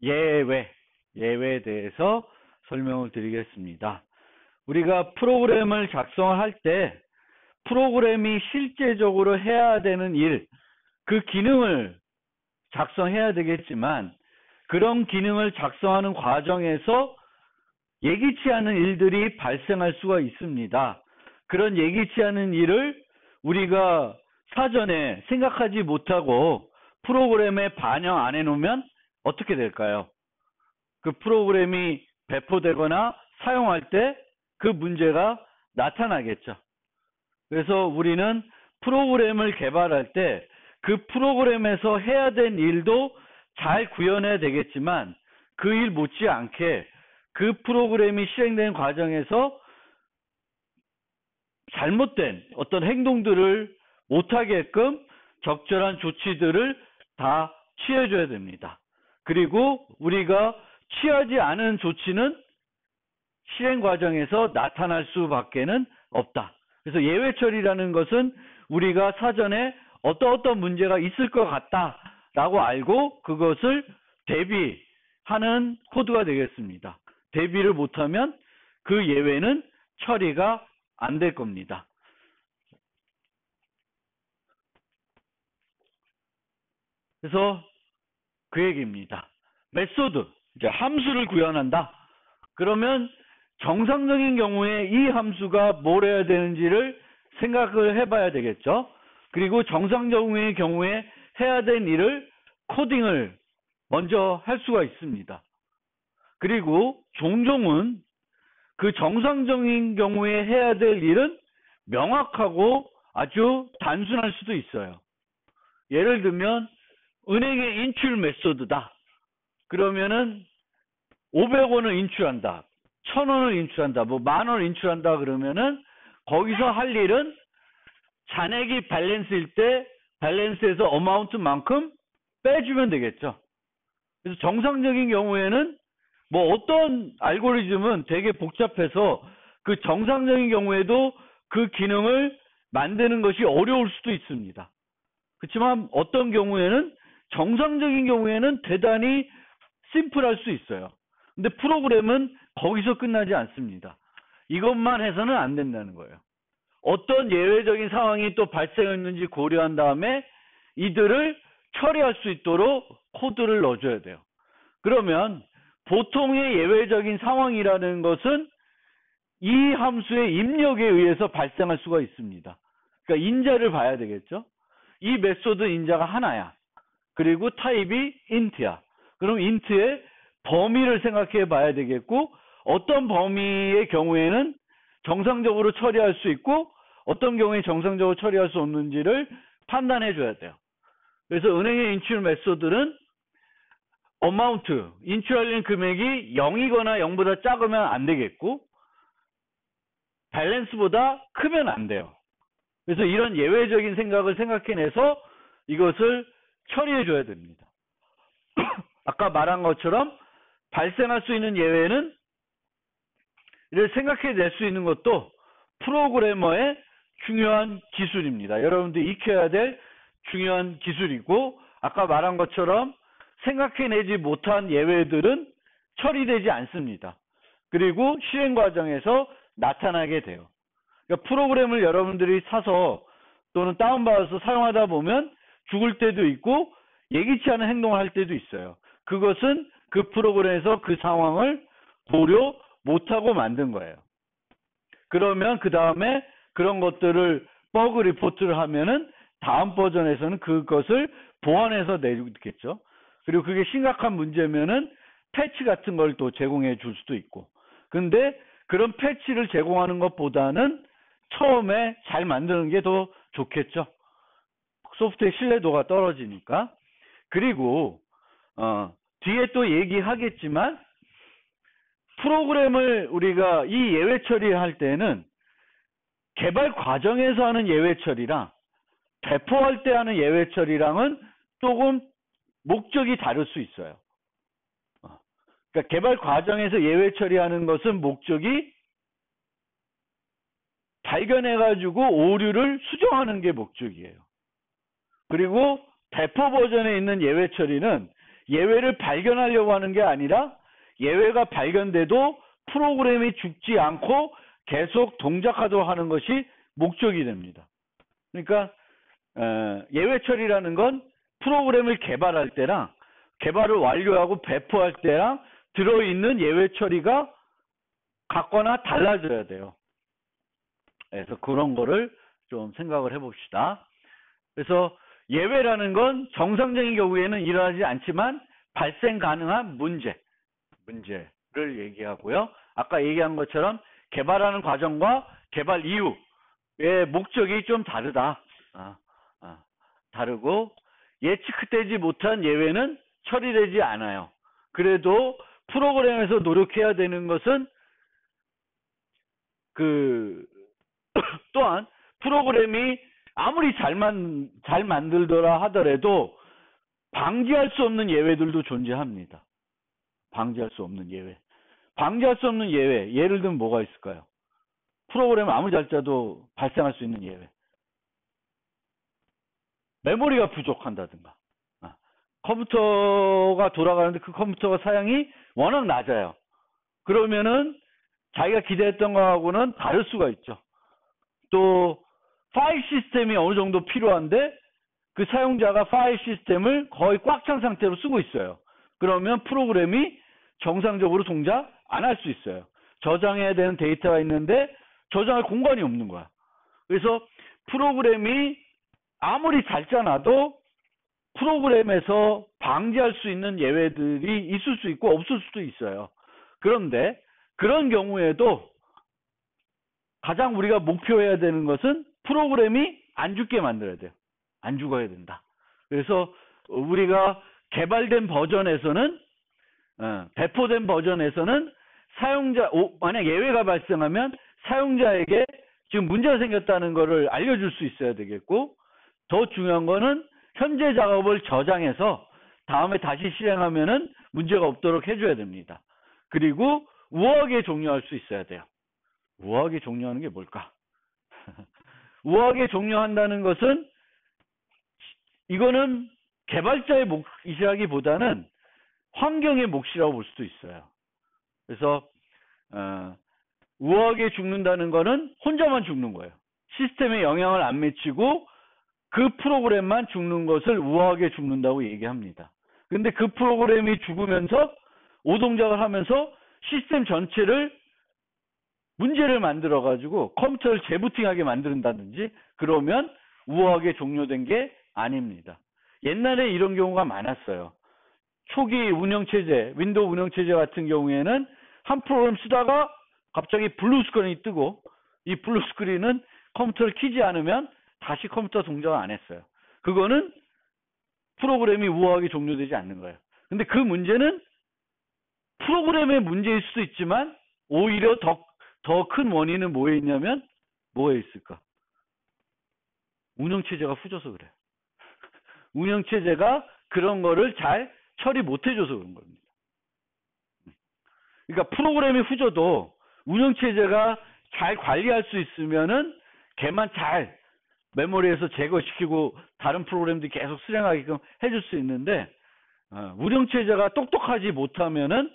예외에 대해서 설명을 드리겠습니다. 우리가 프로그램을 작성할 때 프로그램이 실제적으로 해야 되는 일, 그 기능을 작성해야 되겠지만 그런 기능을 작성하는 과정에서 예기치 않은 일들이 발생할 수가 있습니다. 그런 예기치 않은 일을 우리가 사전에 생각하지 못하고 프로그램에 반영 안 해놓으면 어떻게 될까요? 그 프로그램이 배포되거나 사용할 때 그 문제가 나타나겠죠. 그래서 우리는 프로그램을 개발할 때 그 프로그램에서 해야 될 일도 잘 구현해야 되겠지만 그 일 못지않게 그 프로그램이 실행되는 과정에서 잘못된 어떤 행동들을 못하게끔 적절한 조치들을 다 취해줘야 됩니다. 그리고 우리가 취하지 않은 조치는 실행 과정에서 나타날 수밖에는 없다. 그래서 예외 처리라는 것은 우리가 사전에 어떤 문제가 있을 것 같다라고 알고 그것을 대비하는 코드가 되겠습니다. 대비를 못하면 그 예외는 처리가 안 될 겁니다. 그래서 그 얘기입니다. 메소드, 이제 함수를 구현한다. 그러면 정상적인 경우에 이 함수가 뭘 해야 되는지를 생각을 해봐야 되겠죠. 그리고 정상적인 경우에 해야 될 일을 코딩을 먼저 할 수가 있습니다. 그리고 종종은 그 정상적인 경우에 해야 될 일은 명확하고 아주 단순할 수도 있어요. 예를 들면 은행의 인출 메소드다. 그러면은 500원을 인출한다. 1000원을 인출한다. 뭐 10,000원을 인출한다 그러면은 거기서 할 일은 잔액이 밸런스일 때 밸런스에서 어마운트만큼 빼주면 되겠죠. 그래서 정상적인 경우에는 뭐 어떤 알고리즘은 되게 복잡해서 그 정상적인 경우에도 그 기능을 만드는 것이 어려울 수도 있습니다. 그렇지만 어떤 경우에는 정상적인 경우에는 대단히 심플할 수 있어요. 근데 프로그램은 거기서 끝나지 않습니다. 이것만 해서는 안 된다는 거예요. 어떤 예외적인 상황이 또 발생했는지 고려한 다음에 이들을 처리할 수 있도록 코드를 넣어줘야 돼요. 그러면 보통의 예외적인 상황이라는 것은 이 함수의 입력에 의해서 발생할 수가 있습니다. 그러니까 인자를 봐야 되겠죠. 이 메소드 인자가 하나야. 그리고 타입이 int야. 그럼 int의 범위를 생각해 봐야 되겠고 어떤 범위의 경우에는 정상적으로 처리할 수 있고 어떤 경우에 정상적으로 처리할 수 없는지를 판단해 줘야 돼요. 그래서 은행의 인출 메소드는 어마운트, 인출하려는 금액이 0이거나 0보다 작으면 안 되겠고 밸런스보다 크면 안 돼요. 그래서 이런 예외적인 생각을 생각해내서 이것을 처리해 줘야 됩니다. 아까 말한 것처럼 발생할 수 있는 예외는 이를 생각해낼 수 있는 것도 프로그래머의 중요한 기술입니다. 여러분들이 익혀야 될 중요한 기술이고 아까 말한 것처럼 생각해내지 못한 예외들은 처리되지 않습니다. 그리고 실행 과정에서 나타나게 돼요. 그러니까 프로그램을 여러분들이 사서 또는 다운받아서 사용하다 보면 죽을 때도 있고 예기치 않은 행동을 할 때도 있어요. 그것은 그 프로그램에서 그 상황을 고려 못하고 만든 거예요. 그러면 그 다음에 그런 것들을 버그 리포트를 하면은 다음 버전에서는 그것을 보완해서 내주겠죠. 그리고 그게 심각한 문제면은 패치 같은 걸 또 제공해 줄 수도 있고. 근데 그런 패치를 제공하는 것보다는 처음에 잘 만드는 게 더 좋겠죠. 소프트의 신뢰도가 떨어지니까. 그리고 뒤에 또 얘기하겠지만 프로그램을 우리가 이 예외 처리할 때는 개발 과정에서 하는 예외 처리랑 배포할 때 하는 예외 처리랑은 조금 목적이 다를 수 있어요. 그러니까 개발 과정에서 예외 처리하는 것은 목적이 발견해가지고 오류를 수정하는 게 목적이에요. 그리고 배포 버전에 있는 예외 처리는 예외를 발견하려고 하는 게 아니라 예외가 발견돼도 프로그램이 죽지 않고 계속 동작하도록 하는 것이 목적이 됩니다. 그러니까 예외 처리라는 건 프로그램을 개발할 때랑 개발을 완료하고 배포할 때랑 들어있는 예외 처리가 같거나 달라져야 돼요. 그래서 그런 거를 좀 생각을 해봅시다. 그래서 예외라는 건 정상적인 경우에는 일어나지 않지만 발생 가능한 문제를 얘기하고요. 아까 얘기한 것처럼 개발하는 과정과 개발 이후의 목적이 좀 다르다. 다르고 예측되지 못한 예외는 처리되지 않아요. 그래도 프로그램에서 노력해야 되는 것은 또한 프로그램이 아무리 잘 만들더라 하더라도 방지할 수 없는 예외들도 존재합니다. 방지할 수 없는 예외. 방지할 수 없는 예외. 예를 들면 뭐가 있을까요? 프로그램을 아무리 잘 짜도 발생할 수 있는 예외. 메모리가 부족한다든가. 컴퓨터가 돌아가는데 그 컴퓨터가 사양이 워낙 낮아요. 그러면은 자기가 기대했던 거하고는 다를 수가 있죠. 또 파일 시스템이 어느 정도 필요한데 그 사용자가 파일 시스템을 거의 꽉 찬 상태로 쓰고 있어요. 그러면 프로그램이 정상적으로 동작 안 할 수 있어요. 저장해야 되는 데이터가 있는데 저장할 공간이 없는 거야. 그래서 프로그램이 아무리 잘 짜놔도 프로그램에서 방지할 수 있는 예외들이 있을 수 있고 없을 수도 있어요. 그런데 그런 경우에도 가장 우리가 목표해야 되는 것은 프로그램이 안 죽게 만들어야 돼요. 안 죽어야 된다. 그래서 우리가 개발된 버전에서는 배포된 버전에서는 만약 예외가 발생하면 사용자에게 지금 문제가 생겼다는 것을 알려줄 수 있어야 되겠고, 더 중요한 거는 현재 작업을 저장해서 다음에 다시 실행하면은 문제가 없도록 해줘야 됩니다. 그리고 우아하게 종료할 수 있어야 돼요. 우아하게 종료하는 게 뭘까? 우아하게 종료한다는 것은 이거는 개발자의 몫이라기보다는 환경의 몫이라고 볼 수도 있어요. 그래서 우아하게 죽는다는 거는 혼자만 죽는 거예요. 시스템에 영향을 안 미치고 그 프로그램만 죽는 것을 우아하게 죽는다고 얘기합니다. 근데 그 프로그램이 죽으면서 오동작을 하면서 시스템 전체를 문제를 만들어 가지고 컴퓨터를 재부팅하게 만든다든지 그러면 우아하게 종료된 게 아닙니다. 옛날에 이런 경우가 많았어요. 초기 운영체제, 윈도우 운영체제 같은 경우에는 한 프로그램 쓰다가 갑자기 블루 스크린이 뜨고 이 블루 스크린은 컴퓨터를 키지 않으면 다시 컴퓨터 동작을 안 했어요. 그거는 프로그램이 우아하게 종료되지 않는 거예요. 근데 그 문제는 프로그램의 문제일 수도 있지만 오히려 더 큰 원인은 뭐에 있냐면 뭐에 있을까? 운영체제가 후져서 그래요. 운영체제가 그런 거를 잘 처리 못 해줘서 그런 겁니다. 그러니까 프로그램이 후져도 운영체제가 잘 관리할 수 있으면은 걔만 잘 메모리에서 제거시키고 다른 프로그램들이 계속 실행하게끔 해줄 수 있는데 운영체제가 똑똑하지 못하면은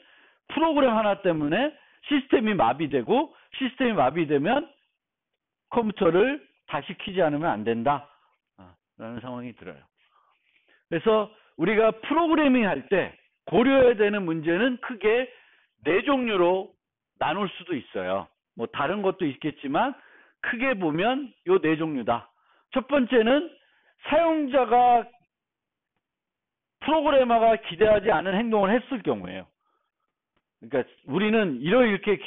프로그램 하나 때문에 시스템이 마비되고 시스템이 마비되면 컴퓨터를 다시 키지 않으면 안 된다 라는 상황이 들어요. 그래서 우리가 프로그래밍 할 때 고려해야 되는 문제는 크게 4종류로 나눌 수도 있어요. 뭐 다른 것도 있겠지만 크게 보면 요 4종류다. 첫 번째는 사용자가 프로그래머가 기대하지 않은 행동을 했을 경우에요. 그러니까 우리는 이렇게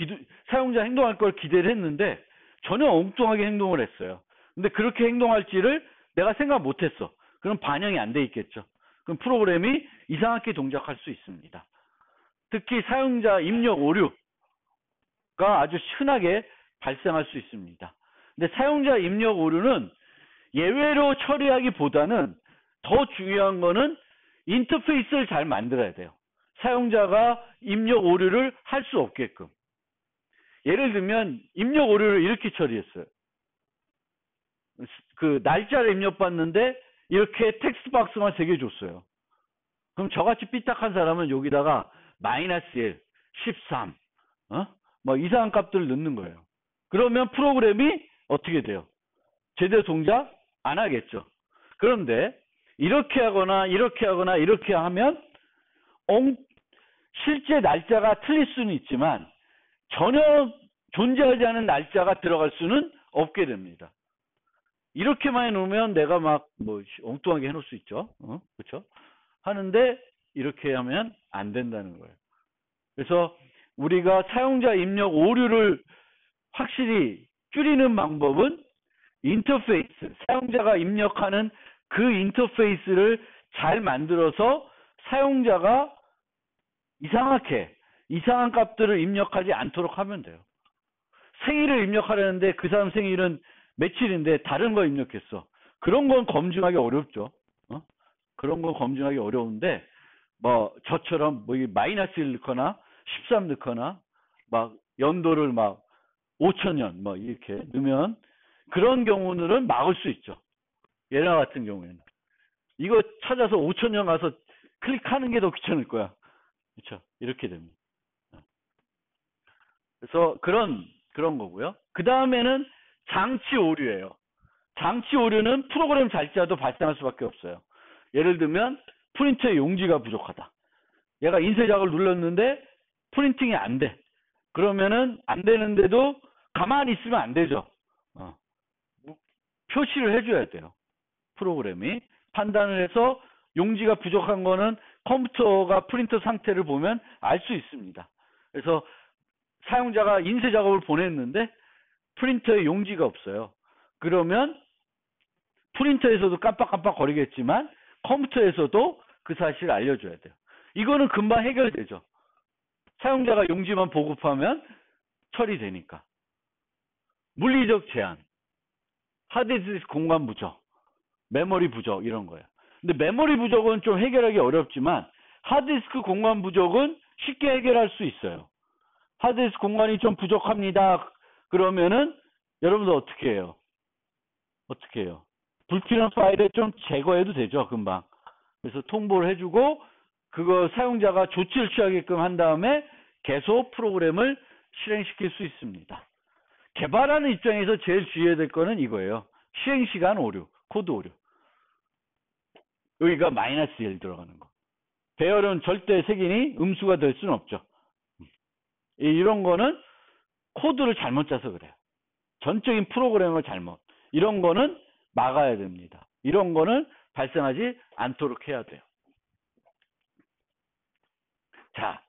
사용자 행동할 걸 기대를 했는데 전혀 엉뚱하게 행동을 했어요. 근데 그렇게 행동할지를 내가 생각 못했어. 그럼 반영이 안 돼 있겠죠. 그럼 프로그램이 이상하게 동작할 수 있습니다. 특히 사용자 입력 오류가 아주 흔하게 발생할 수 있습니다. 근데 사용자 입력 오류는 예외로 처리하기보다는 더 중요한 거는 인터페이스를 잘 만들어야 돼요. 사용자가 입력 오류를 할 수 없게끔. 예를 들면 입력 오류를 이렇게 처리했어요. 그 날짜를 입력받는데 이렇게 텍스트 박스만 3개 줬어요. 그럼 저같이 삐딱한 사람은 여기다가 마이너스 1, 13, 뭐 이상한 값들을 넣는 거예요. 그러면 프로그램이 어떻게 돼요? 제대로 동작 안 하겠죠. 그런데 이렇게 하거나 이렇게 하거나 이렇게 하면 실제 날짜가 틀릴 수는 있지만 전혀 존재하지 않은 날짜가 들어갈 수는 없게 됩니다. 이렇게만 해놓으면 내가 막 뭐 엉뚱하게 해놓을 수 있죠. 그렇죠? 하는데 이렇게 하면 안 된다는 거예요. 그래서 우리가 사용자 입력 오류를 확실히 줄이는 방법은 인터페이스, 사용자가 입력하는 그 인터페이스를 잘 만들어서 사용자가 이상한 값들을 입력하지 않도록 하면 돼요. 생일을 입력하려는데 그 사람 생일은 며칠인데 다른 거 입력했어. 그런 건 검증하기 어렵죠. 그런 건 검증하기 어려운데 뭐 저처럼 뭐 마이너스 1 넣거나 13 넣거나 막 연도를 막 5,000년 뭐 이렇게 넣으면 그런 경우는 막을 수 있죠. 얘나 같은 경우에는 이거 찾아서 5,000년 가서 클릭하는 게 더 귀찮을 거야. 그렇죠? 이렇게 됩니다. 그래서 그런 거고요. 그 다음에는 장치 오류예요. 장치 오류는 프로그램 잘 짜도 발생할 수밖에 없어요. 예를 들면 프린터의 용지가 부족하다. 얘가 인쇄작을 눌렀는데 프린팅이 안 돼. 그러면은 안 되는데도 가만히 있으면 안 되죠. 표시를 해줘야 돼요. 프로그램이 판단을 해서 용지가 부족한 거는 컴퓨터가 프린터 상태를 보면 알 수 있습니다. 그래서 사용자가 인쇄 작업을 보냈는데 프린터에 용지가 없어요. 그러면 프린터에서도 깜빡깜빡 거리겠지만 컴퓨터에서도 그 사실을 알려줘야 돼요. 이거는 금방 해결되죠. 사용자가 용지만 보급하면 처리되니까. 물리적 제한, 하드디스크 공간 부족, 메모리 부족 이런 거예요. 근데 메모리 부족은 좀 해결하기 어렵지만 하드디스크 공간 부족은 쉽게 해결할 수 있어요. 하드디스크 공간이 좀 부족합니다. 그러면은 여러분들 어떻게 해요? 불필요한 파일을 좀 제거해도 되죠, 금방. 그래서 통보를 해주고 그거 사용자가 조치를 취하게끔 한 다음에 계속 프로그램을 실행시킬 수 있습니다. 개발하는 입장에서 제일 주의해야 될 거는 이거예요. 실행시간 오류, 코드 오류. 여기가 마이너스 1 들어가는 거. 배열은 절대 색인이 음수가 될 수는 없죠. 이런 거는 코드를 잘못 짜서 그래요. 전적인 프로그램을 잘못. 이런 거는 막아야 됩니다. 이런 거는 발생하지 않도록 해야 돼요. 자,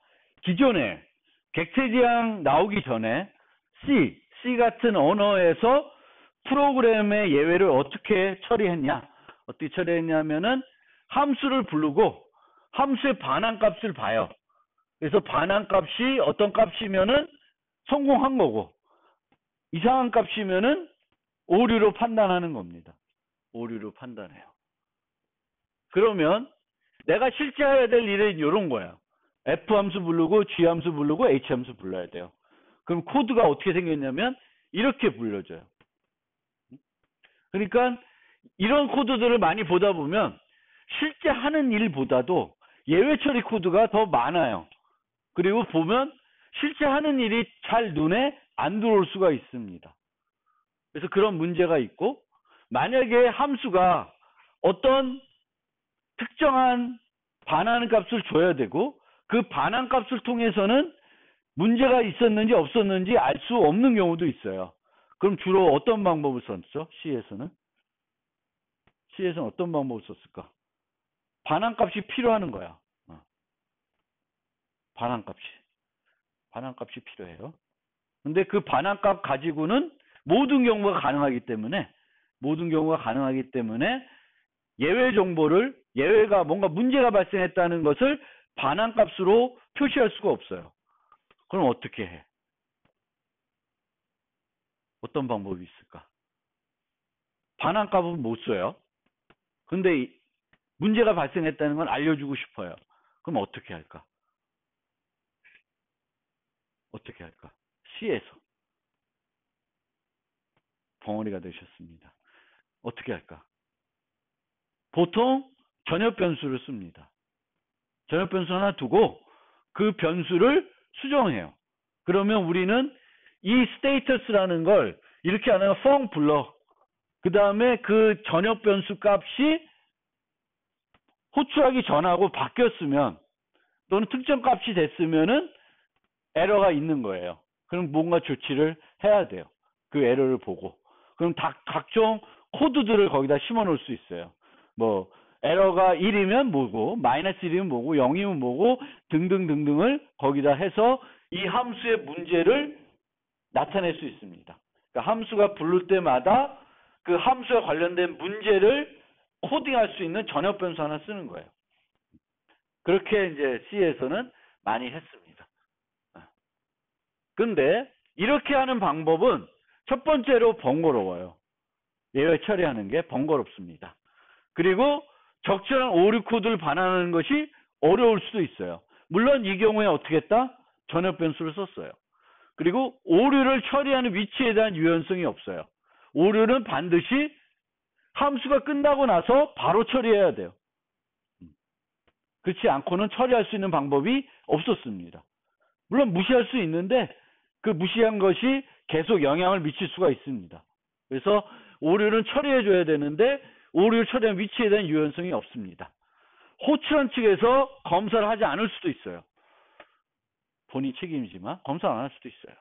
기존에 객체지향 나오기 전에 C 같은 언어에서 프로그램의 예외를 어떻게 처리했냐면은 함수를 부르고 함수의 반환값을 봐요. 그래서 반환값이 어떤 값이면은 성공한 거고 이상한 값이면은 오류로 판단하는 겁니다. 오류로 판단해요. 그러면 내가 실제 해야 될 일은 이런 거야. F 함수 부르고 G 함수 부르고 H 함수 불러야 돼요. 그럼 코드가 어떻게 생겼냐면 이렇게 불려져요. 그러니까 이런 코드들을 많이 보다 보면 실제 하는 일보다도 예외 처리 코드가 더 많아요. 그리고 보면 실제 하는 일이 잘 눈에 안 들어올 수가 있습니다. 그래서 그런 문제가 있고 만약에 함수가 어떤 특정한 반환 값을 줘야 되고 그 반환 값을 통해서는 문제가 있었는지 없었는지 알 수 없는 경우도 있어요. 그럼 주로 어떤 방법을 썼죠? C에서는 어떤 방법을 썼을까? 반환 값이 필요하는 거야. 반환 값이 필요해요. 근데 그 반환 값 가지고는 모든 경우가 가능하기 때문에 예외 정보를 예외가 뭔가 문제가 발생했다는 것을 반환 값으로 표시할 수가 없어요. 그럼 어떻게 해? 어떤 방법이 있을까? 반환 값은 못 써요. 근데 문제가 발생했다는 건 알려주고 싶어요. 그럼 어떻게 할까? C에서 벙어리가 되셨습니다. 어떻게 할까? 보통 전역 변수를 씁니다. 전역 변수 하나 두고 그 변수를 수정해요. 그러면 우리는 이 스테이터스라는 걸 이렇게 안 하면 펑 불러. 그 다음에 그 전역 변수 값이 호출하기 전하고 바뀌었으면 또는 특정 값이 됐으면은 에러가 있는 거예요. 그럼 뭔가 조치를 해야 돼요. 그 에러를 보고. 그럼 각종 코드들을 거기다 심어 놓을 수 있어요. 뭐 에러가 1이면 뭐고 마이너스 1이면 뭐고 0이면 뭐고 등등등등을 거기다 해서 이 함수의 문제를 나타낼 수 있습니다. 그러니까 함수가 부를 때마다 그 함수와 관련된 문제를 코딩할 수 있는 전역 변수 하나 쓰는 거예요. 그렇게 이제 C에서는 많이 했습니다. 근데 이렇게 하는 방법은 첫 번째로 번거로워요. 예외 처리하는 게 번거롭습니다. 그리고 적절한 오류 코드를 반환하는 것이 어려울 수도 있어요. 물론 이 경우에 어떻게 했다? 전역 변수를 썼어요. 그리고 오류를 처리하는 위치에 대한 유연성이 없어요. 오류는 반드시 함수가 끝나고 나서 바로 처리해야 돼요. 그렇지 않고는 처리할 수 있는 방법이 없었습니다. 물론 무시할 수 있는데 그 무시한 것이 계속 영향을 미칠 수가 있습니다. 그래서 오류는 처리해줘야 되는데 오류를 처리한 위치에 대한 유연성이 없습니다. 호출한 측에서 검사를 하지 않을 수도 있어요. 본인 책임이지만 검사 안 할 수도 있어요.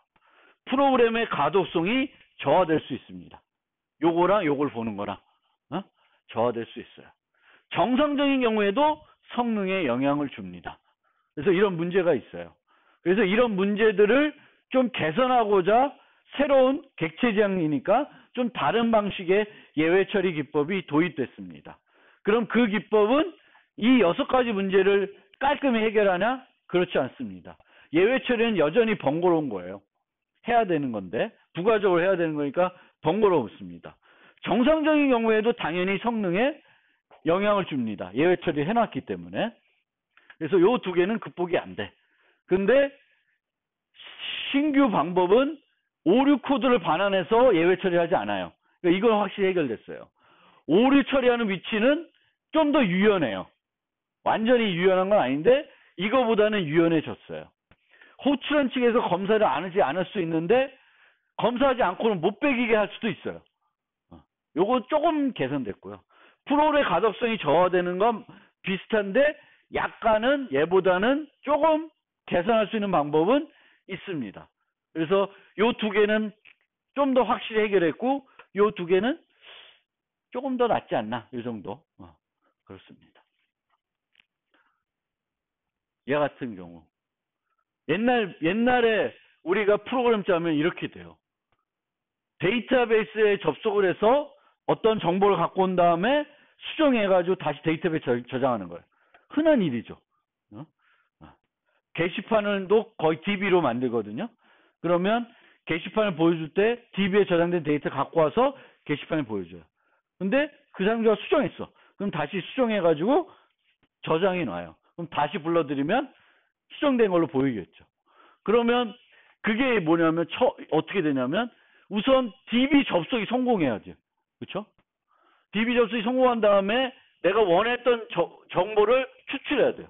프로그램의 가독성이 저하될 수 있습니다. 요거랑 요걸 보는 거랑 저하될 수 있어요. 정상적인 경우에도 성능에 영향을 줍니다. 그래서 이런 문제가 있어요. 그래서 이런 문제들을 좀 개선하고자 새로운 객체 지향이니까 좀 다른 방식의 예외 처리 기법이 도입됐습니다. 그럼 그 기법은 이 6가지 문제를 깔끔히 해결하냐? 그렇지 않습니다. 예외 처리는 여전히 번거로운 거예요. 해야 되는 건데 부가적으로 해야 되는 거니까 번거롭습니다. 정상적인 경우에도 당연히 성능에 영향을 줍니다. 예외 처리 해놨기 때문에. 그래서 요 2개는 극복이 안 돼. 근데 신규 방법은 오류 코드를 반환해서 예외 처리하지 않아요. 그러니까 이건 확실히 해결됐어요. 오류 처리하는 위치는 좀 더 유연해요. 완전히 유연한 건 아닌데 이거보다는 유연해졌어요. 호출한 측에서 검사를 안 하지 않을 수 있는데 검사하지 않고는 못 배기게 할 수도 있어요. 요거 조금 개선됐고요. 프로그램의 가독성이 저하되는 건 비슷한데 약간은 얘보다는 조금 개선할 수 있는 방법은 있습니다. 그래서 요 2개는 좀 더 확실히 해결했고 요 2개는 조금 더 낫지 않나 이 정도. 그렇습니다. 얘 같은 경우 옛날에 우리가 프로그램 짜면 이렇게 돼요. 데이터베이스에 접속을 해서 어떤 정보를 갖고 온 다음에 수정해가지고 다시 데이터베이스에 저장하는 거예요. 흔한 일이죠. 게시판을도 거의 DB로 만들거든요. 그러면 게시판을 보여줄 때 DB에 저장된 데이터 갖고 와서 게시판에 보여줘요. 근데 그 사람들가 수정했어. 그럼 다시 수정해가지고 저장해 놔요. 그럼 다시 불러드리면 수정된 걸로 보이겠죠. 그러면 그게 뭐냐면 어떻게 되냐면 우선 DB 접속이 성공해야지. 그렇죠? DB 접속이 성공한 다음에 내가 원했던 정보를 추출해야 돼요.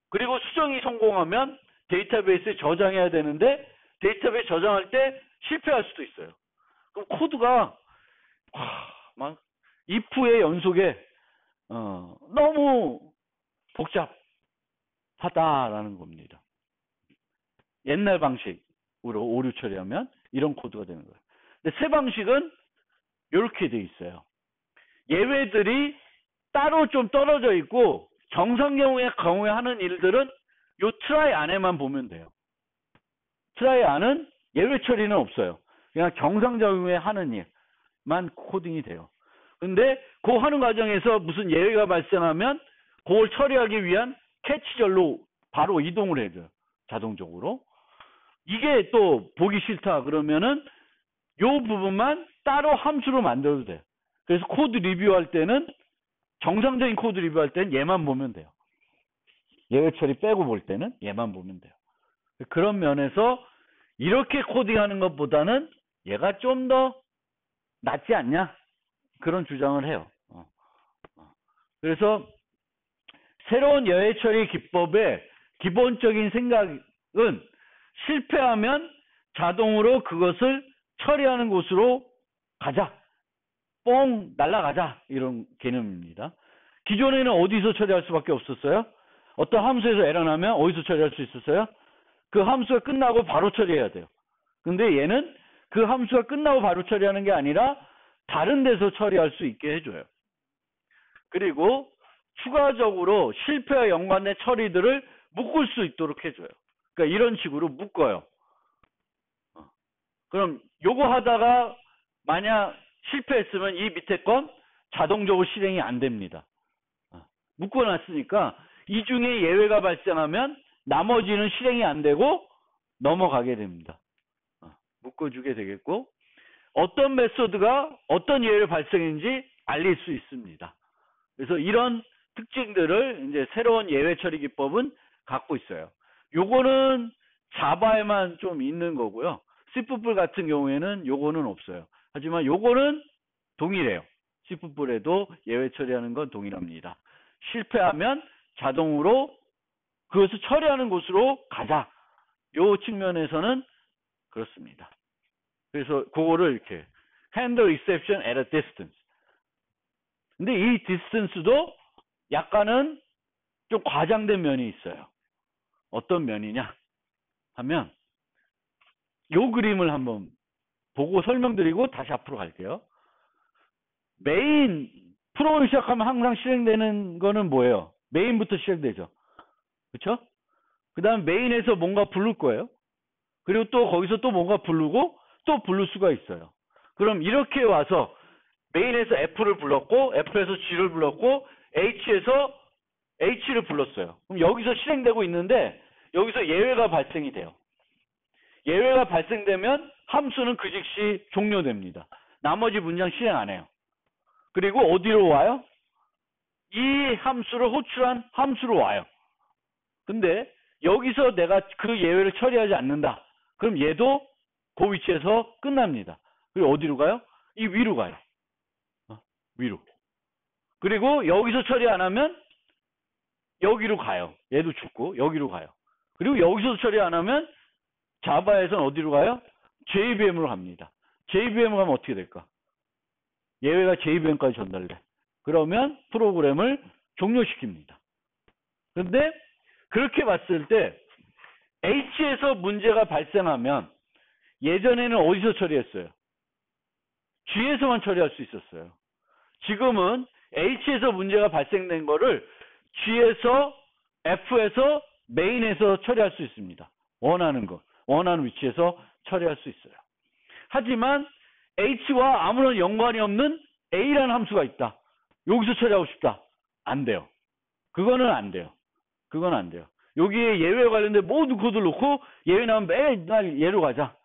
그리고 수정이 성공하면 데이터베이스에 저장해야 되는데 데이터베이스 저장할 때 실패할 수도 있어요. 그럼 코드가 막 if의 연속에 너무 복잡하다라는 겁니다. 옛날 방식으로 오류 처리하면 이런 코드가 되는 거예요. 근데 새 방식은 이렇게 돼 있어요. 예외들이 따로 좀 떨어져 있고 정상 경우에 하는 일들은 요 트라이 안에만 보면 돼요. 트라이 안은 예외 처리는 없어요. 그냥 정상적인 경우에 하는 일만 코딩이 돼요. 근데 그 하는 과정에서 무슨 예외가 발생하면 그걸 처리하기 위한 캐치절로 바로 이동을 해줘요. 자동적으로. 이게 또 보기 싫다 그러면은 요 부분만 따로 함수로 만들어도 돼요. 그래서 코드 리뷰할 때는 정상적인 코드 리뷰할 때는 얘만 보면 돼요. 예외 처리 빼고 볼 때는 얘만 보면 돼요. 그런 면에서 이렇게 코딩하는 것보다는 얘가 좀 더 낫지 않냐? 그런 주장을 해요. 그래서 새로운 예외 처리 기법의 기본적인 생각은 실패하면 자동으로 그것을 처리하는 곳으로 가자. 뽕 날아가자. 이런 개념입니다. 기존에는 어디서 처리할 수밖에 없었어요? 어떤 함수에서 에러 나면 어디서 처리할 수 있었어요? 그 함수가 끝나고 바로 처리해야 돼요. 근데 얘는 그 함수가 끝나고 바로 처리하는 게 아니라 다른 데서 처리할 수 있게 해줘요. 그리고 추가적으로 실패와 연관된 처리들을 묶을 수 있도록 해줘요. 그러니까 이런 식으로 묶어요. 그럼 요거 하다가 만약 실패했으면 이 밑에 건 자동적으로 실행이 안 됩니다. 묶어놨으니까 이 중에 예외가 발생하면 나머지는 실행이 안 되고 넘어가게 됩니다. 묶어주게 되겠고, 어떤 메소드가 어떤 예외를 발생했는지 알릴 수 있습니다. 그래서 이런 특징들을 이제 새로운 예외 처리 기법은 갖고 있어요. 요거는 자바에만 좀 있는 거고요. C++ 같은 경우에는 요거는 없어요. 하지만 요거는 동일해요. C++에도 예외 처리하는 건 동일합니다. 실패하면 자동으로 그것을 처리하는 곳으로 가자. 요 측면에서는 그렇습니다. 그래서 그거를 이렇게 handle exception at a distance. 근데 이 distance도 약간은 좀 과장된 면이 있어요. 어떤 면이냐 하면 요 그림을 한번 보고 설명드리고 다시 앞으로 갈게요. 메인 프로그램 시작하면 항상 실행되는 거는 뭐예요? 메인부터 시작되죠. 그렇죠? 그 다음 메인에서 뭔가 부를 거예요. 그리고 또 거기서 또 뭔가 부르고 또 부를 수가 있어요. 그럼 이렇게 와서 메인에서 F를 불렀고 F에서 G를 불렀고 H에서 H를 불렀어요. 그럼 여기서 실행되고 있는데 여기서 예외가 발생이 돼요. 예외가 발생되면 함수는 그 즉시 종료됩니다. 나머지 문장 실행 안 해요. 그리고 어디로 와요? 이 함수를 호출한 함수로 와요. 근데 여기서 내가 그 예외를 처리하지 않는다. 그럼 얘도 그 위치에서 끝납니다. 그리고 어디로 가요? 이 위로 가요. 위로. 그리고 여기서 처리 안 하면 여기로 가요. 얘도 죽고 여기로 가요. 그리고 여기서 처리 안 하면 자바에서는 어디로 가요? JVM으로 갑니다. JVM으로 가면 어떻게 될까? 예외가 JVM까지 전달돼. 그러면 프로그램을 종료시킵니다. 그런데 그렇게 봤을 때 H에서 문제가 발생하면 예전에는 어디서 처리했어요? G에서만 처리할 수 있었어요. 지금은 H에서 문제가 발생된 거를 G에서, F에서, 메인에서 처리할 수 있습니다. 원하는 거, 원하는 위치에서 처리할 수 있어요. 하지만 H와 아무런 연관이 없는 A라는 함수가 있다. 여기서 처리하고 싶다. 안 돼요. 그거는 안 돼요. 그건 안 돼요. 여기에 예외 관련된 모든 코드를 놓고 예외 나오면 매일 예로 가자.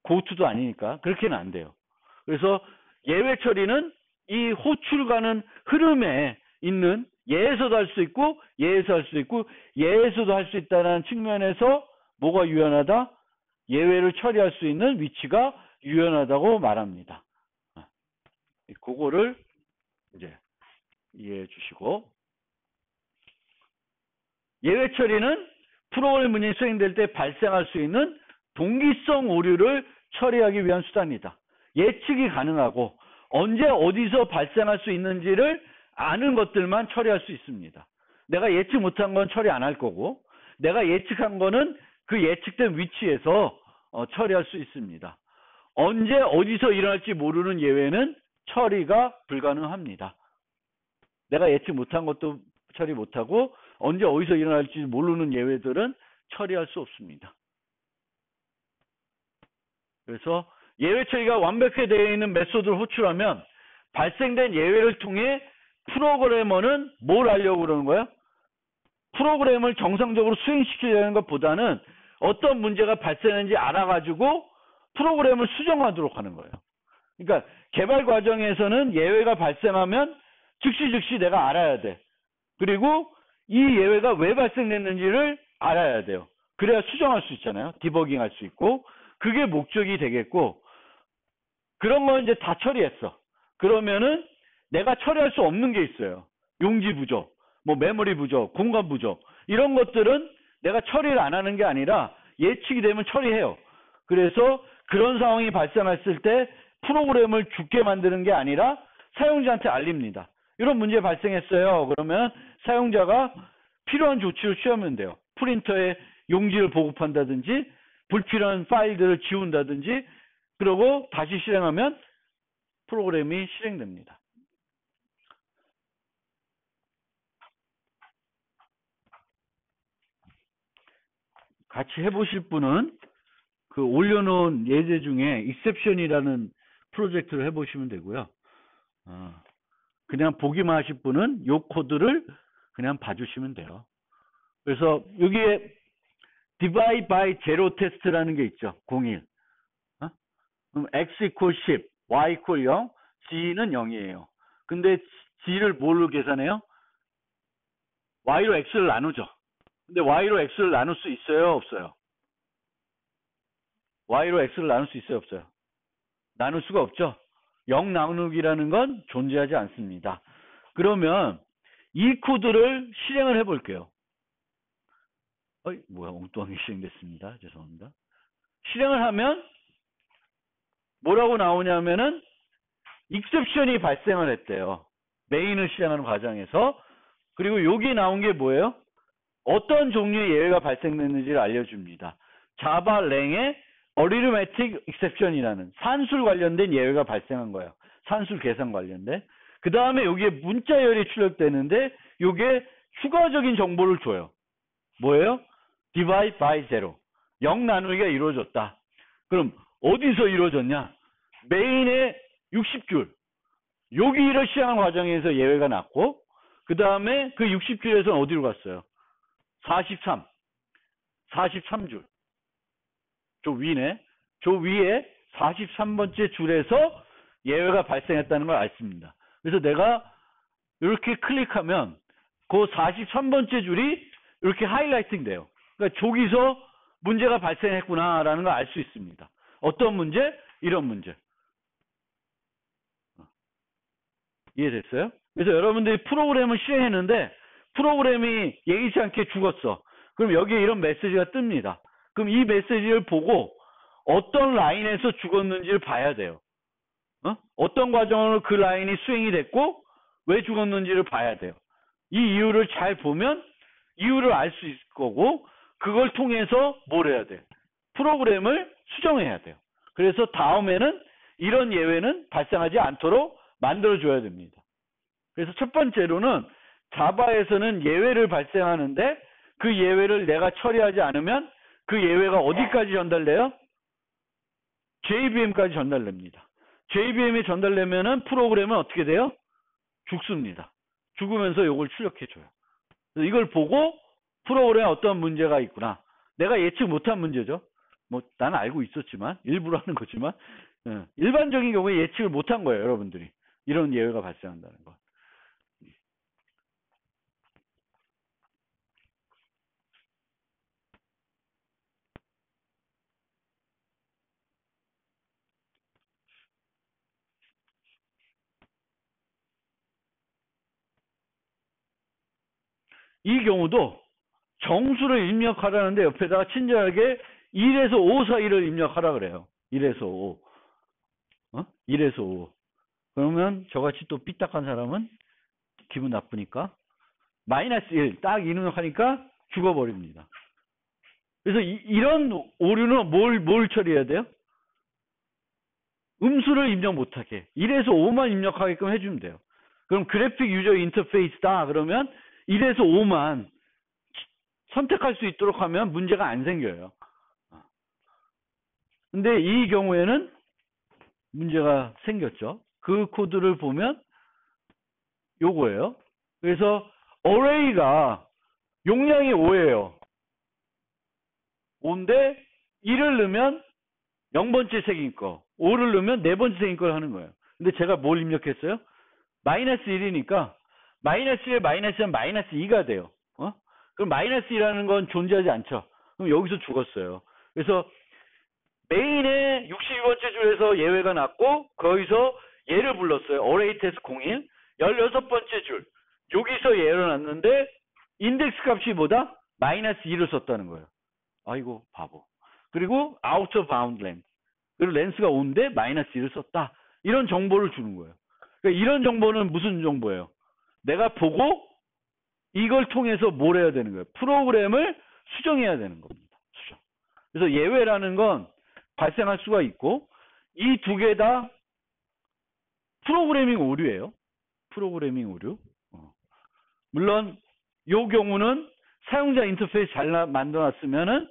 고투도 아니니까 그렇게는 안 돼요. 그래서 예외 처리는 이 호출가는 흐름에 있는 예에서도 할 수 있고 예에서 할 수 있고 예에서도 할 수 있다는 측면에서 뭐가 유연하다? 예외를 처리할 수 있는 위치가 유연하다고 말합니다. 그거를 이제 이해해 주시고, 예외 처리는 프로그램 문제가 수행될 때 발생할 수 있는 동기성 오류를 처리하기 위한 수단이다. 예측이 가능하고 언제 어디서 발생할 수 있는지를 아는 것들만 처리할 수 있습니다. 내가 예측 못한 건 처리 안 할 거고 내가 예측한 거는 그 예측된 위치에서 처리할 수 있습니다. 언제 어디서 일어날지 모르는 예외는 처리가 불가능합니다. 내가 예측 못한 것도 처리 못하고 언제 어디서 일어날지 모르는 예외들은 처리할 수 없습니다. 그래서 예외 처리가 완벽하게 되어 있는 메소드를 호출하면 발생된 예외를 통해 프로그래머는 뭘 하려고 그러는 거야? 프로그램을 정상적으로 수행시키려는 것보다는 어떤 문제가 발생했는지 알아가지고 프로그램을 수정하도록 하는 거예요. 그러니까 개발 과정에서는 예외가 발생하면 즉시 내가 알아야 돼. 그리고 이 예외가 왜 발생됐는지를 알아야 돼요. 그래야 수정할 수 있잖아요. 디버깅 할 수 있고. 그게 목적이 되겠고, 그런 거 이제 다 처리했어. 그러면은 내가 처리할 수 없는 게 있어요. 용지 부족. 뭐 메모리 부족, 공간 부족 이런 것들은 내가 처리를 안 하는 게 아니라 예측이 되면 처리해요. 그래서 그런 상황이 발생했을 때 프로그램을 죽게 만드는 게 아니라 사용자한테 알립니다. 이런 문제 발생했어요. 그러면 사용자가 필요한 조치를 취하면 돼요. 프린터에 용지를 보급한다든지 불필요한 파일들을 지운다든지 그러고 다시 실행하면 프로그램이 실행됩니다. 같이 해보실 분은 그 올려놓은 예제 중에 exception이라는 프로젝트를 해보시면 되고요. 그냥 보기만 하실 분은 이 코드를 그냥 봐주시면 돼요. 그래서 여기에 divide by zero test라는 게 있죠. 01. 그럼 x equal 10, y equal 0, g는 0이에요. 근데 g를 뭘로 계산해요? y로 x를 나누죠. 근데 y로 x를 나눌 수 있어요? 없어요? y로 x를 나눌 수 있어요? 없어요? 나눌 수가 없죠. 0 나누기라는 건 존재하지 않습니다. 그러면 이 코드를 실행을 해볼게요. 뭐야, 엉뚱하게 실행됐습니다. 죄송합니다. 실행을 하면 뭐라고 나오냐면은 익셉션이 발생을 했대요. 메인을 실행하는 과정에서. 그리고 여기 나온 게 뭐예요? 어떤 종류의 예외가 발생됐는지를 알려줍니다. 자바 랭의 arithmetic exception이라는 산술 관련된 예외가 발생한 거예요. 산술 계산 관련된. 그 다음에 여기에 문자열이 출력되는데 이게 추가적인 정보를 줘요. 뭐예요? divide by zero. 0 나누기가 이루어졌다. 그럼 어디서 이루어졌냐? 메인의 60줄. 여기를 실행하는 과정에서 예외가 났고 그 다음에 그 60줄에서는 어디로 갔어요? 43줄. 저 위네. 저 위에 43번째 줄에서 예외가 발생했다는 걸 알습니다. 그래서 내가 이렇게 클릭하면 그 43번째 줄이 이렇게 하이라이팅 돼요. 그러니까 저기서 문제가 발생했구나라는 걸 알 수 있습니다. 어떤 문제? 이런 문제. 이해됐어요? 그래서 여러분들이 프로그램을 실행했는데 프로그램이 예기치 않게 죽었어. 그럼 여기에 이런 메시지가 뜹니다. 그럼 이 메시지를 보고 어떤 라인에서 죽었는지를 봐야 돼요. 어떤 과정으로 그 라인이 수행이 됐고 왜 죽었는지를 봐야 돼요. 이 이유를 잘 보면 이유를 알 수 있을 거고 그걸 통해서 뭘 해야 돼? 프로그램을 수정해야 돼요. 그래서 다음에는 이런 예외는 발생하지 않도록 만들어줘야 됩니다. 그래서 첫 번째로는 자바에서는 예외를 발생하는데 그 예외를 내가 처리하지 않으면 그 예외가 어디까지 전달돼요? JVM까지 전달됩니다. JVM이 전달되면은 프로그램은 어떻게 돼요? 죽습니다. 죽으면서 이걸 출력해줘요. 그래서 이걸 보고 프로그램에 어떤 문제가 있구나. 내가 예측 못한 문제죠. 뭐 나는 알고 있었지만 일부러 하는 거지만 일반적인 경우에 예측을 못한 거예요. 여러분들이. 이런 예외가 발생한다는 거. 이 경우도 정수를 입력하라는데 옆에다가 친절하게 1에서 5 사이를 입력하라 그래요. 1에서 5. 1에서 5. 그러면 저같이 또 삐딱한 사람은 기분 나쁘니까 마이너스 1 딱 입력하니까 죽어버립니다. 그래서 이런 오류는 뭘 처리해야 돼요? 음수를 입력 못하게 1에서 5만 입력하게끔 해주면 돼요. 그럼 그래픽 유저 인터페이스다 그러면 1에서 5만 선택할 수 있도록 하면 문제가 안 생겨요. 근데 이 경우에는 문제가 생겼죠. 그 코드를 보면 요거예요. 그래서 array가 용량이 5예요. 5인데 1을 넣으면 0번째 색인 거, 5를 넣으면 4번째 색인 걸 하는 거예요. 근데 제가 뭘 입력했어요? 마이너스 1이니까 마이너스 1, 마이너스 1, 마이너스 2가 돼요. 그럼 마이너스 2라는 건 존재하지 않죠. 그럼 여기서 죽었어요. 그래서 메인의 62번째 줄에서 예외가 났고 거기서 얘를 불렀어요. array test 01 16번째 줄 여기서 예를 놨는데 인덱스 값이 뭐다? 마이너스 2를 썼다는 거예요. 아이고 바보. 그리고 out of bound length. 그리고 렌스가 5인데 마이너스 1을 썼다. 이런 정보를 주는 거예요. 그러니까 이런 정보는 무슨 정보예요? 내가 보고 이걸 통해서 뭘 해야 되는 거예요? 프로그램을 수정해야 되는 겁니다. 수정. 그래서 예외라는 건 발생할 수가 있고 이 두 개 다 프로그래밍 오류예요. 프로그래밍 오류. 물론 이 경우는 사용자 인터페이스 잘 만들어놨으면은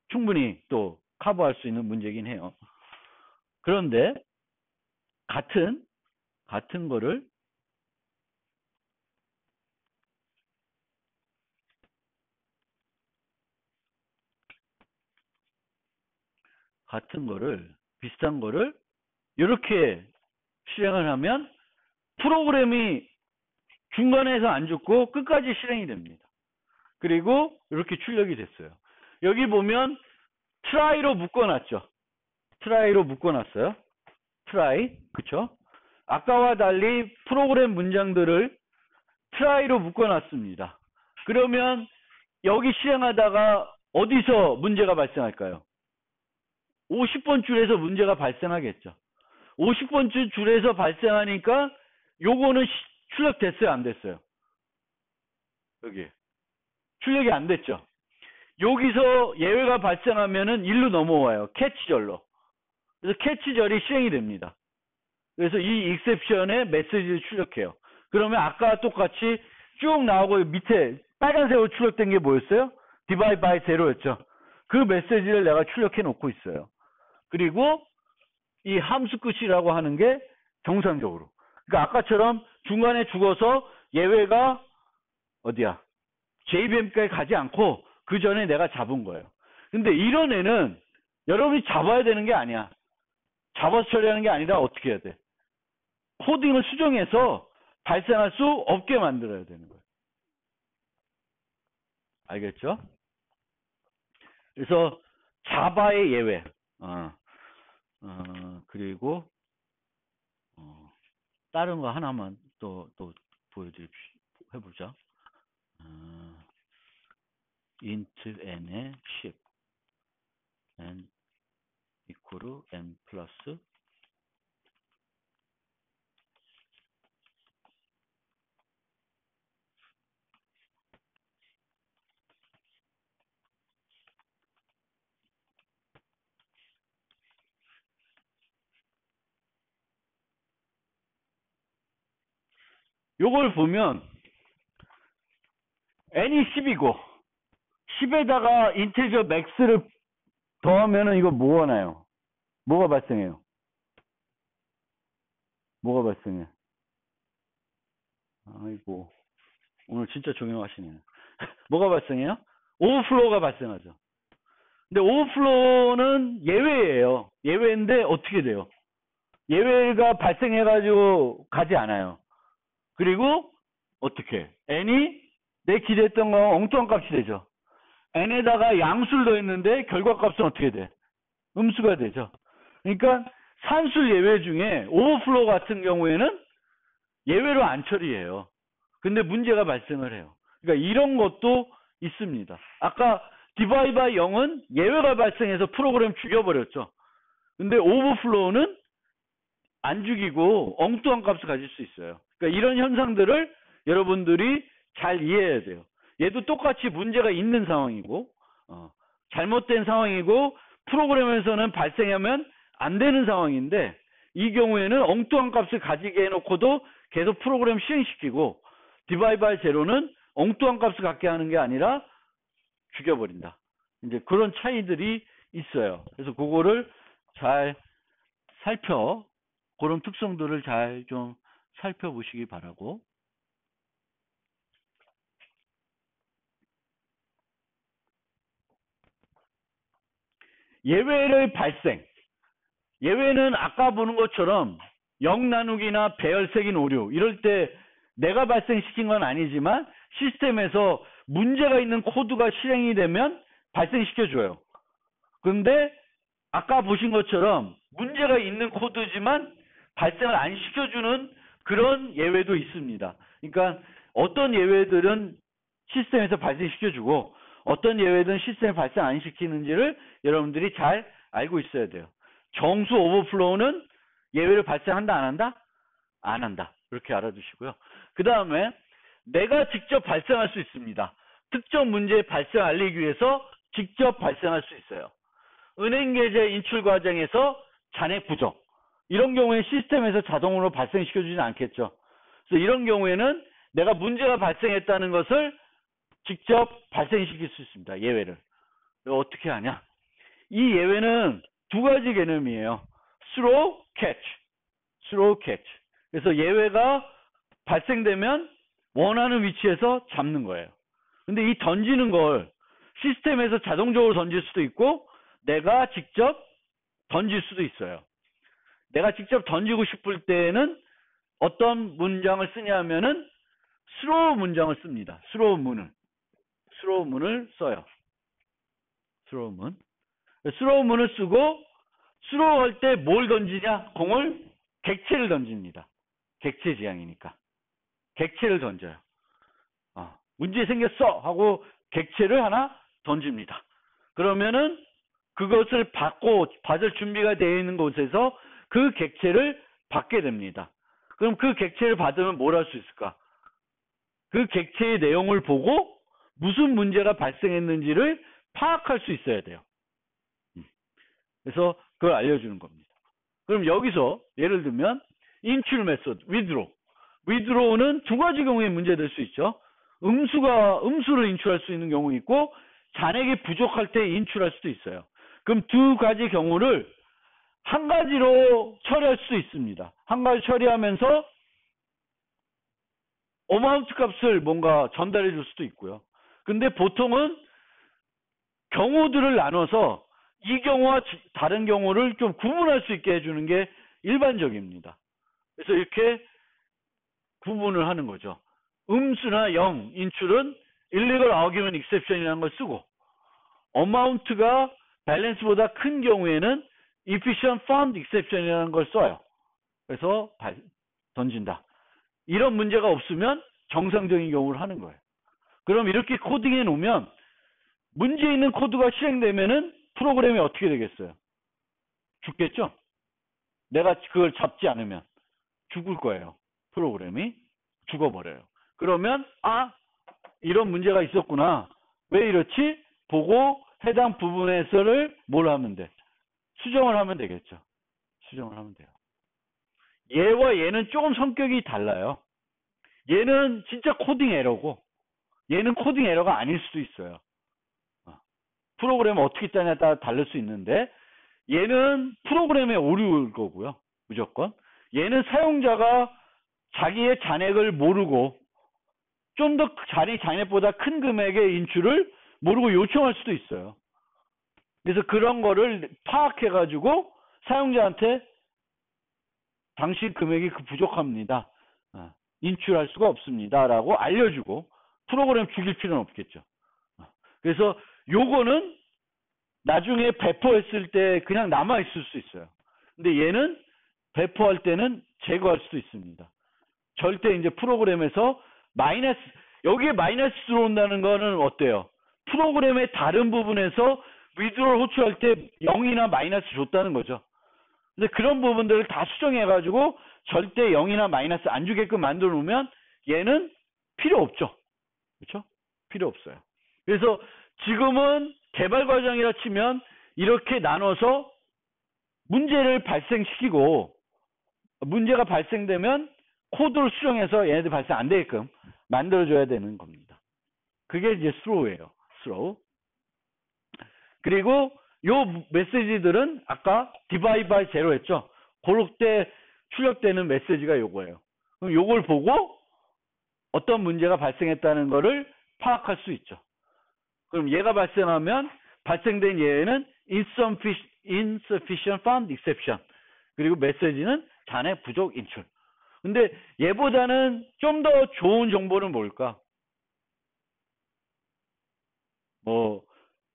충분히 또 커버할 수 있는 문제긴 해요. 그런데 같은 거를 비슷한 거를 이렇게 실행을 하면 프로그램이 중간에서 안 죽고 끝까지 실행이 됩니다. 그리고 이렇게 출력이 됐어요. 여기 보면 try로 묶어놨죠. try로 묶어놨어요. try, 그쵸? 아까와 달리 프로그램 문장들을 try로 묶어놨습니다. 그러면 여기 실행하다가 어디서 문제가 발생할까요? 50번 줄에서 문제가 발생하겠죠. 50번 줄에서 발생하니까 요거는 출력됐어요, 안 됐어요? 여기 출력이 안 됐죠. 여기서 예외가 발생하면은 1로 넘어와요. 캐치절로. 그래서 캐치절이 실행이 됩니다. 그래서 이 익셉션에 메시지를 출력해요. 그러면 아까 똑같이 쭉 나오고 밑에 빨간색으로 출력된 게 뭐였어요? divide by zero였죠. 그 메시지를 내가 출력해 놓고 있어요. 그리고 이 함수 끝이라고 하는 게 정상적으로. 그러니까 아까처럼 중간에 죽어서 예외가 어디야? JVM까지 가지 않고 그 전에 내가 잡은 거예요. 근데 이런 애는 여러분이 잡아야 되는 게 아니야. 잡아서 처리하는 게 아니라 어떻게 해야 돼? 코딩을 수정해서 발생할 수 없게 만들어야 되는 거예요. 알겠죠? 그래서 자바의 예외. 그리고 다른 거 하나만 또 해보자. int n의 10 n equal n 플러스 요걸 보면 n이 10이고 10에다가 인티저 max를 더하면은 이거 뭐가 나요? 뭐가 발생해요? 뭐가 발생해? 아이고 오늘 진짜 조용하시네. 뭐가 발생해요? 오버플로우가 발생하죠. 근데 오버플로우는 예외예요. 예외인데 어떻게 돼요? 예외가 발생해가지고 가지 않아요. 그리고 어떻게? n이 내 기대했던 거 엉뚱한 값이 되죠. n에다가 양수를 더했는데 결과값은 어떻게 돼? 음수가 되죠. 그러니까 산술 예외 중에 오버플로우 같은 경우에는 예외로 안 처리해요. 근데 문제가 발생을 해요. 그러니까 이런 것도 있습니다. 아까 divide by 0은 예외가 발생해서 프로그램 죽여버렸죠. 근데 오버플로우는 안 죽이고 엉뚱한 값을 가질 수 있어요. 그러니까 이런 현상들을 여러분들이 잘 이해해야 돼요. 얘도 똑같이 문제가 있는 상황이고 잘못된 상황이고 프로그램에서는 발생하면 안 되는 상황인데 이 경우에는 엉뚱한 값을 가지게 해놓고도 계속 프로그램 실행시키고 divide by zero는 엉뚱한 값을 갖게 하는 게 아니라 죽여버린다. 이제 그런 차이들이 있어요. 그래서 그거를 잘 그런 특성들을 잘 좀 살펴보시기 바라고. 예외를 발생. 예외는 아까 보는 것처럼 0 나누기나 배열색인 오류 이럴 때 내가 발생시킨 건 아니지만 시스템에서 문제가 있는 코드가 실행이 되면 발생시켜줘요. 그런데 아까 보신 것처럼 문제가 있는 코드지만 발생을 안 시켜주는 그런 예외도 있습니다. 그러니까 어떤 예외들은 시스템에서 발생시켜주고 어떤 예외들은 시스템에 발생 안 시키는지를 여러분들이 잘 알고 있어야 돼요. 정수 오버플로우는 예외를 발생한다 안 한다? 안 한다. 이렇게 알아두시고요. 그 다음에 내가 직접 발생할 수 있습니다. 특정 문제의 발생 알리기 위해서 직접 발생할 수 있어요. 은행 계좌 인출 과정에서 잔액 부족. 이런 경우에 시스템에서 자동으로 발생시켜주지는 않겠죠. 그래서 이런 경우에는 내가 문제가 발생했다는 것을 직접 발생시킬 수 있습니다. 예외를. 이거 어떻게 하냐? 이 예외는 두 가지 개념이에요. throw, catch. throw, catch. 그래서 예외가 발생되면 원하는 위치에서 잡는 거예요. 근데 이 던지는 걸 시스템에서 자동적으로 던질 수도 있고 내가 직접 던질 수도 있어요. 내가 직접 던지고 싶을 때에는 어떤 문장을 쓰냐면은 throw 문장을 씁니다. throw 문을 써요. throw 문. throw 문을 쓰고 throw 할 때 뭘 던지냐? 공을 객체를 던집니다. 객체 지향이니까. 객체를 던져요. 문제 생겼어 하고 객체를 하나 던집니다. 그러면은 그것을 받을 준비가 되어 있는 곳에서 그 객체를 받게 됩니다. 그럼 그 객체를 받으면 뭘 할 수 있을까? 그 객체의 내용을 보고 무슨 문제가 발생했는지를 파악할 수 있어야 돼요. 그래서 그걸 알려주는 겁니다. 그럼 여기서 예를 들면 인출 메소드, withdraw는 두 가지 경우에 문제될 수 있죠. 음수를 인출할 수 있는 경우 있고 잔액이 부족할 때 인출할 수도 있어요. 그럼 두 가지 경우를 한 가지로 처리할 수도 있습니다. 한 가지 처리하면서 어마운트 값을 뭔가 전달해 줄 수도 있고요. 근데 보통은 경우들을 나눠서 이 경우와 다른 경우를 좀 구분할 수 있게 해주는 게 일반적입니다. 그래서 이렇게 구분을 하는 거죠. 음수나 0 인출은 illegal argument exception이라는 걸 쓰고 어마운트가 밸런스보다 큰 경우에는 efficient fund exception이라는 걸 써요. 그래서 던진다. 이런 문제가 없으면 정상적인 경우를 하는 거예요. 그럼 이렇게 코딩해 놓으면 문제 있는 코드가 실행되면은 프로그램이 어떻게 되겠어요? 죽겠죠? 내가 그걸 잡지 않으면 죽을 거예요. 프로그램이 죽어버려요. 그러면 이런 문제가 있었구나. 왜 이렇지? 보고 해당 부분에서를 뭘 하면 돼? 수정을 하면 되겠죠. 수정을 하면 돼요. 얘와 얘는 조금 성격이 달라요. 얘는 진짜 코딩 에러고 얘는 코딩 에러가 아닐 수도 있어요. 프로그램을 어떻게 짜냐에 따라 다를 수 있는데 얘는 프로그램의 오류일 거고요. 무조건. 얘는 사용자가 자기의 잔액을 모르고 좀 더 잔액보다 큰 금액의 인출을 모르고 요청할 수도 있어요. 그래서 그런 거를 파악해가지고 사용자한테 당신 금액이 부족합니다. 인출할 수가 없습니다. 라고 알려주고 프로그램 죽일 필요는 없겠죠. 그래서 요거는 나중에 배포했을 때 그냥 남아있을 수 있어요. 근데 얘는 배포할 때는 제거할 수도 있습니다. 절대 이제 프로그램에서 여기에 마이너스 들어온다는 거는 어때요? 프로그램의 다른 부분에서 위드롤 호출할 때 0이나 마이너스 줬다는 거죠. 근데 그런 부분들을 다 수정해가지고 절대 0이나 마이너스 안 주게끔 만들어 놓으면 얘는 필요 없죠. 그렇죠? 필요 없어요. 그래서 지금은 개발 과정이라 치면 이렇게 나눠서 문제를 발생시키고 문제가 발생되면 코드를 수정해서 얘네들 발생 안 되게끔 만들어줘야 되는 겁니다. 그게 이제 throw예요. throw. 그리고 요 메시지들은 아까 divide by zero 했죠. 그럴 때 출력되는 메시지가 요거예요. 그럼 요걸 보고 어떤 문제가 발생했다는 거를 파악할 수 있죠. 그럼 얘가 발생하면 발생된 예외는 insufficient fund exception. 그리고 메시지는 잔액 부족 인출. 근데 얘보다는 좀 더 좋은 정보는 뭘까?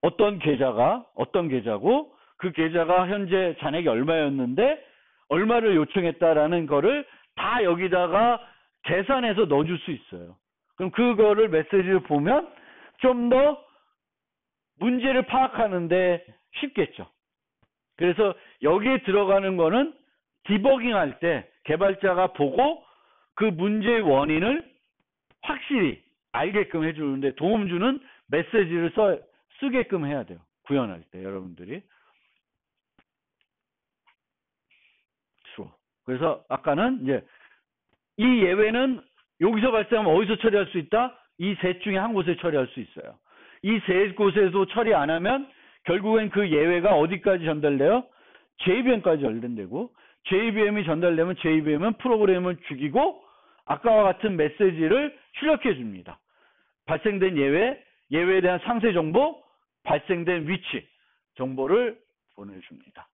어떤 계좌고 그 계좌가 현재 잔액이 얼마였는데 얼마를 요청했다라는 거를 다 여기다가 계산해서 넣어줄 수 있어요. 그럼 그거를 메시지를 보면 좀 더 문제를 파악하는데 쉽겠죠. 그래서 여기에 들어가는 거는 디버깅 할 때 개발자가 보고 그 문제의 원인을 확실히 알게끔 해주는데 도움 주는 메시지를 쓰게끔 해야 돼요. 구현할 때 여러분들이. 그래서 아까는 이제 이 예외는 여기서 발생하면 어디서 처리할 수 있다? 이 셋 중에 한 곳에 처리할 수 있어요. 이 세 곳에도 처리 안 하면 결국엔 그 예외가 어디까지 전달돼요? JVM까지 전달되고 JVM이 전달되면 JVM은 프로그램을 죽이고 아까와 같은 메시지를 출력해 줍니다. 발생된 예외, 예외에 대한 상세 정보, 발생된 위치 정보를 보내줍니다.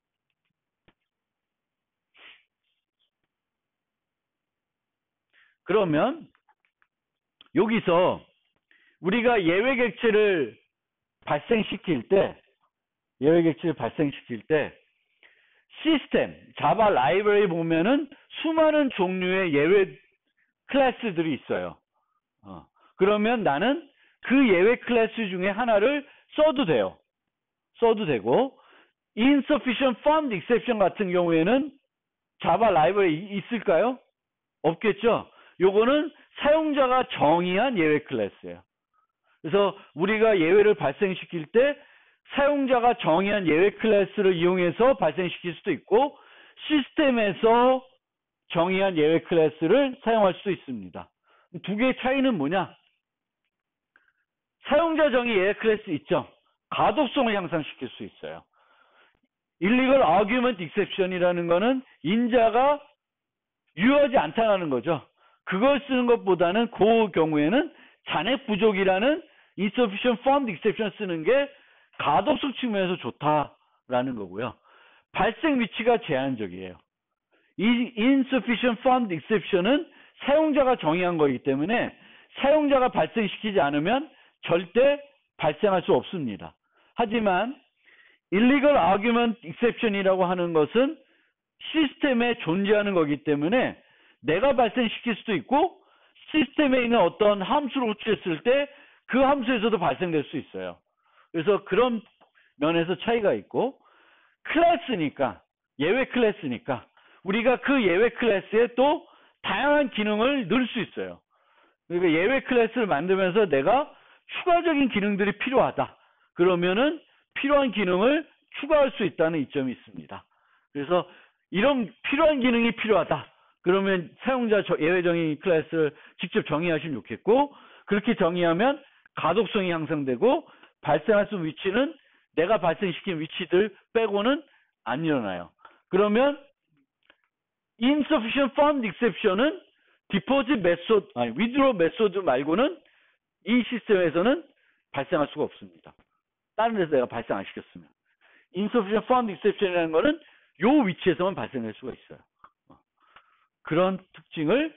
그러면 여기서 우리가 예외 객체를 발생시킬 때 시스템, 자바 라이브러리 보면은 수많은 종류의 예외 클래스들이 있어요. 그러면 나는 그 예외 클래스 중에 하나를 써도 돼요. 써도 되고 insufficient fund exception 같은 경우에는 자바 라이브러리 있을까요? 없겠죠. 요거는 사용자가 정의한 예외 클래스예요. 그래서 우리가 예외를 발생시킬 때 사용자가 정의한 예외 클래스를 이용해서 발생시킬 수도 있고 시스템에서 정의한 예외 클래스를 사용할 수도 있습니다. 두 개의 차이는 뭐냐? 사용자 정의 예외 클래스 있죠. 가독성을 향상시킬 수 있어요. illegal argument exception이라는 거는 인자가 유효하지 않다는 거죠. 그걸 쓰는 것보다는 그 경우에는 잔액 부족이라는 insufficient fund exception 쓰는 게 가독성 측면에서 좋다라는 거고요. 발생 위치가 제한적이에요. 이 insufficient fund exception은 사용자가 정의한 거이기 때문에 사용자가 발생시키지 않으면 절대 발생할 수 없습니다. 하지만 illegal argument exception이라고 하는 것은 시스템에 존재하는 거기 때문에 내가 발생시킬 수도 있고 시스템에 있는 어떤 함수를 호출했을 때 그 함수에서도 발생될 수 있어요. 그래서 그런 면에서 차이가 있고 클래스니까 예외 클래스니까 우리가 그 예외 클래스에 또 다양한 기능을 넣을 수 있어요. 그러니까 예외 클래스를 만들면서 내가 추가적인 기능들이 필요하다. 그러면은 필요한 기능을 추가할 수 있다는 이점이 있습니다. 그래서 이런 필요한 기능이 필요하다. 그러면 사용자 예외 정의 클래스를 직접 정의하시면 좋겠고 그렇게 정의하면 가독성이 향상되고 발생할 수 있는 위치는 내가 발생시킨 위치들 빼고는 안 일어나요. 그러면 insufficient fund exception은 deposit method, withdraw method 말고는 이 시스템에서는 발생할 수가 없습니다. 다른 데서 내가 발생 안 시켰으면. insufficient fund exception이라는 거는 요 위치에서만 발생할 수가 있어요. 그런 특징을